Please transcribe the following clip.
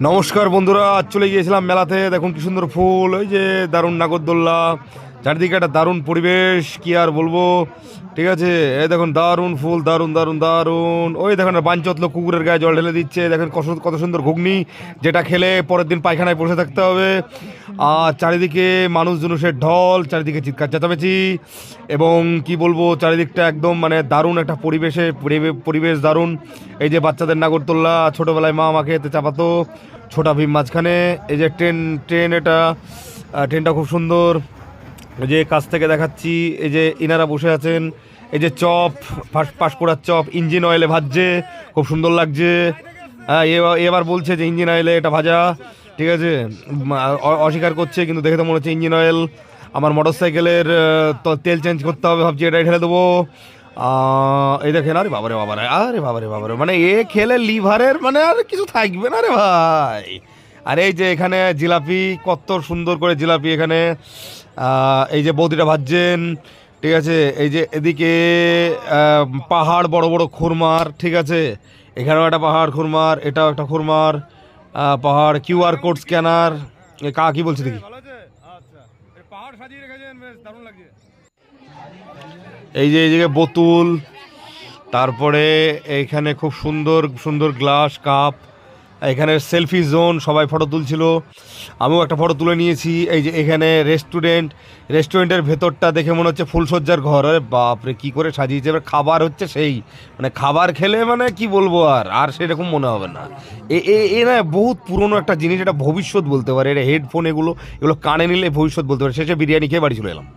নমস্কার বন্ধুরা, আজ চলে গিয়েছিলাম মেলাতে। দেখুন কি সুন্দর ফুল, ওই যে দারুণ নাগরদোল্লা, চারিদিকে একটা দারুণ পরিবেশ, কি আর বলবো। ঠিক আছে, এই দেখুন দারুণ ফুল, দারুণ দারুণ দারুণ। ওই দেখুন বাঞ্চতলো কুকুরের গায়ে জল ঢেলে দিচ্ছে, দেখেন কত সুন্দর ঘুগনি, যেটা খেলে পরের দিন পায়খানায় বসে থাকতে হবে। আর চারিদিকে মানুষ জনুষের ঢল, চারিদিকে চিৎকার চেঁচামেচি, এবং কি বলবো, চারিদিকটা একদম মানে দারুণ একটা পরিবেশ দারুণ। এই যে বাচ্চাদের নাগরদোল্লা, ছোটোবেলায় মা আমাকে এতে চাপাতো, ছোটা ভীম মাঝখানে। এই যে ট্রেন এটা, ট্রেনটা খুব সুন্দর। এই যে কাছ থেকে দেখাচ্ছি, এই যে ইনারা বসে আছেন। এই যে চপ, পাঁশকুড়ার চপ ইঞ্জিন অয়েলে ভাজছে, খুব সুন্দর লাগছে। হ্যাঁ, এবার বলছে যে ইঞ্জিন অয়েলে এটা ভাজা। ঠিক আছে, অস্বীকার করছে, কিন্তু দেখে তো মনে হচ্ছে ইঞ্জিন অয়েল। আমার মোটর সাইকেলের তেল চেঞ্জ করতে হবে, ভাবছি এটাই ঢেলে দেবো। এই দেখেন, আরে বাবারে বাবারে, আরে বাবারে বাবারে, মানে এ খেলে লিভারের মানে আর কিছু থাকবে না রে ভাই। আর এই যে এখানে জিলাপি, কত সুন্দর করে জিলাপি এখানে। এই যে বৌদিটা ভাজছেন। ঠিক আছে, এই যে এদিকে পাহাড়, বড় বড় খুরমার। ঠিক আছে, এখানেও একটা পাহাড় খুরমার, এটাও একটা খুরমার পাহাড়। কিউআর কোড স্ক্যানার, কি বলছে দেখি। এই যে এইদিকে বোতল, তারপরে এইখানে খুব সুন্দর সুন্দর গ্লাস কাপ। এখানে সেলফি জোন, সবাই ফটো তুলছিল, আমিও একটা ফটো তুলে নিয়েছি। এই যে এখানে রেস্টুরেন্টের ভেতরটা দেখে মনে হচ্ছে ফুলসজ্জার ঘর। আরে বাপরে, কি করে সাজিয়েছে! এবার খাবার হচ্ছে সেই, মানে খাবার খেলে মানে কি বলবো, আর সেরকম মনে হবে না। এ এ এ না বহুত পুরনো একটা জিনিস, এটা ভবিষ্যৎ বলতে পারে। এটা হেডফোন, এগুলো কানে নিলে ভবিষ্যৎ বলতে পারে। শেষে বিরিয়ানি খেয়ে বাড়ি চলে এলাম।